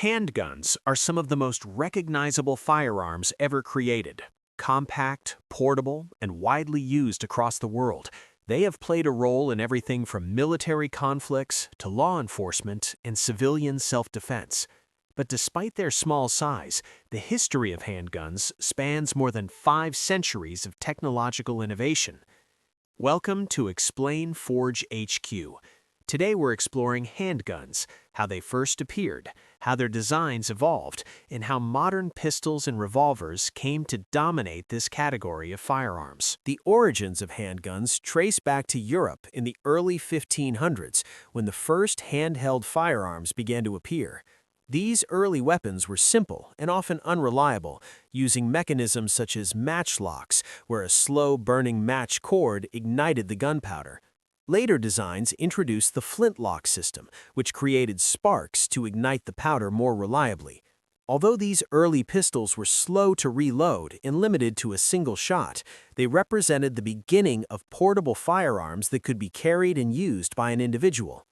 Handguns are some of the most recognizable firearms ever created. Compact, portable, and widely used across the world, they have played a role in everything from military conflicts to law enforcement and civilian self-defense. But despite their small size, the history of handguns spans more than 5 centuries of technological innovation. Welcome to Explain Forge HQ. Today we're exploring handguns, how they first appeared, how their designs evolved, and how modern pistols and revolvers came to dominate this category of firearms. The origins of handguns trace back to Europe in the early 1500s, when the first handheld firearms began to appear. These early weapons were simple and often unreliable, using mechanisms such as matchlocks, where a slow-burning match cord ignited the gunpowder. Later designs introduced the flintlock system, which created sparks to ignite the powder more reliably. Although these early pistols were slow to reload and limited to a single shot, they represented the beginning of portable firearms that could be carried and used by an individual.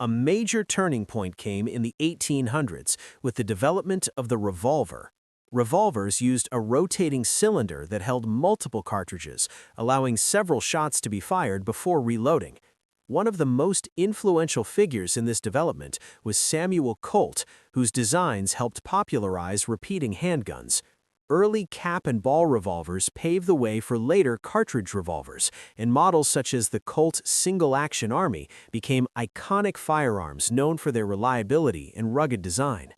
A major turning point came in the 1800s with the development of the revolver. Revolvers used a rotating cylinder that held multiple cartridges, allowing several shots to be fired before reloading. One of the most influential figures in this development was Samuel Colt, whose designs helped popularize repeating handguns. Early cap and ball revolvers paved the way for later cartridge revolvers, and models such as the Colt Single-Action Army became iconic firearms known for their reliability and rugged design.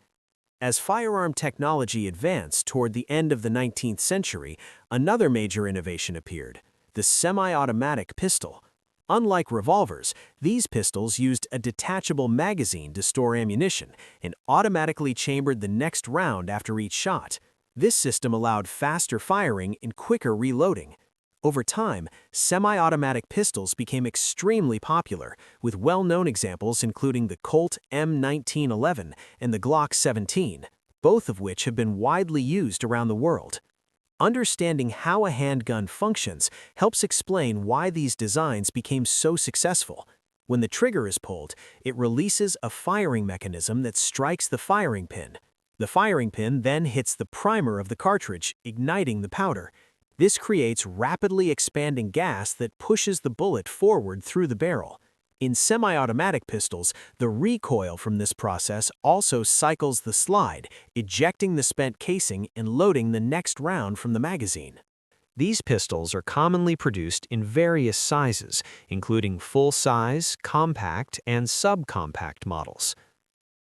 As firearm technology advanced toward the end of the 19th century, another major innovation appeared: the semi-automatic pistol. Unlike revolvers, these pistols used a detachable magazine to store ammunition and automatically chambered the next round after each shot. This system allowed faster firing and quicker reloading. Over time, semi-automatic pistols became extremely popular, with well-known examples including the Colt M1911 and the Glock 17, both of which have been widely used around the world. Understanding how a handgun functions helps explain why these designs became so successful. When the trigger is pulled, it releases a firing mechanism that strikes the firing pin. The firing pin then hits the primer of the cartridge, igniting the powder. This creates rapidly expanding gas that pushes the bullet forward through the barrel. In semi-automatic pistols, the recoil from this process also cycles the slide, ejecting the spent casing and loading the next round from the magazine. These pistols are commonly produced in various sizes, including full-size, compact, and subcompact models.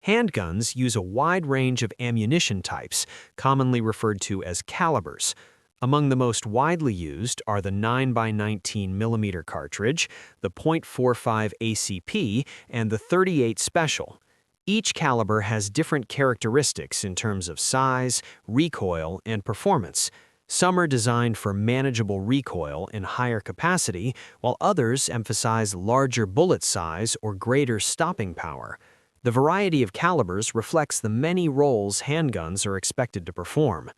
Handguns use a wide range of ammunition types, commonly referred to as calibers. Among the most widely used are the 9x19mm cartridge, the .45 ACP, and the .38 Special. Each caliber has different characteristics in terms of size, recoil, and performance. Some are designed for manageable recoil and higher capacity, while others emphasize larger bullet size or greater stopping power. The variety of calibers reflects the many roles handguns are expected to perform.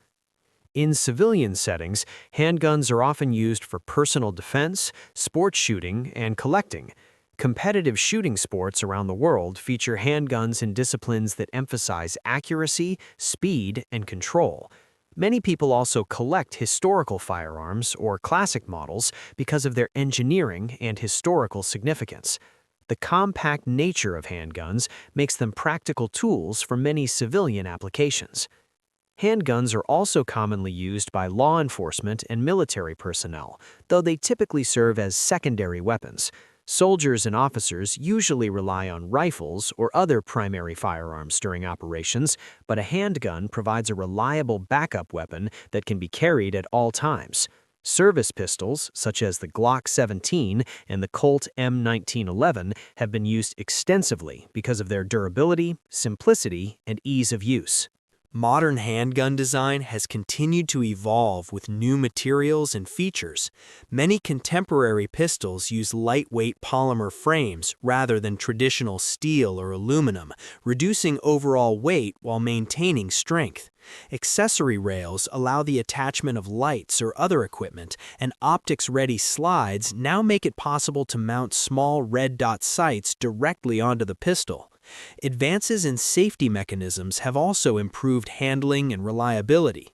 In civilian settings, handguns are often used for personal defense, sports shooting, and collecting. Competitive shooting sports around the world feature handguns in disciplines that emphasize accuracy, speed, and control. Many people also collect historical firearms or classic models because of their engineering and historical significance. The compact nature of handguns makes them practical tools for many civilian applications. Handguns are also commonly used by law enforcement and military personnel, though they typically serve as secondary weapons. Soldiers and officers usually rely on rifles or other primary firearms during operations, but a handgun provides a reliable backup weapon that can be carried at all times. Service pistols, such as the Glock 17 and the Colt M1911, have been used extensively because of their durability, simplicity, and ease of use. Modern handgun design has continued to evolve with new materials and features. Many contemporary pistols use lightweight polymer frames rather than traditional steel or aluminum, reducing overall weight while maintaining strength. Accessory rails allow the attachment of lights or other equipment, and optics-ready slides now make it possible to mount small red dot sights directly onto the pistol. Advances in safety mechanisms have also improved handling and reliability.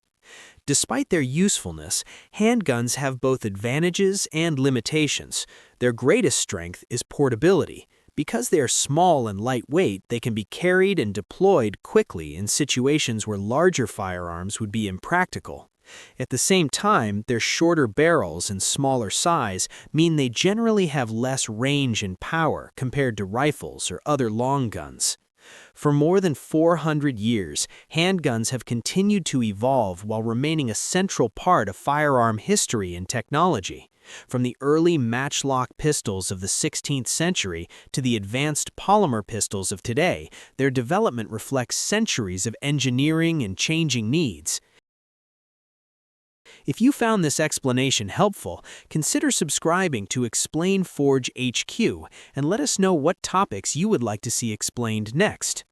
Despite their usefulness, handguns have both advantages and limitations. Their greatest strength is portability. Because they are small and lightweight, they can be carried and deployed quickly in situations where larger firearms would be impractical. At the same time, their shorter barrels and smaller size mean they generally have less range and power compared to rifles or other long guns. For more than 400 years, handguns have continued to evolve while remaining a central part of firearm history and technology. From the early matchlock pistols of the 16th century to the advanced polymer pistols of today, their development reflects centuries of engineering and changing needs. If you found this explanation helpful, consider subscribing to Explain Forge HQ and let us know what topics you would like to see explained next.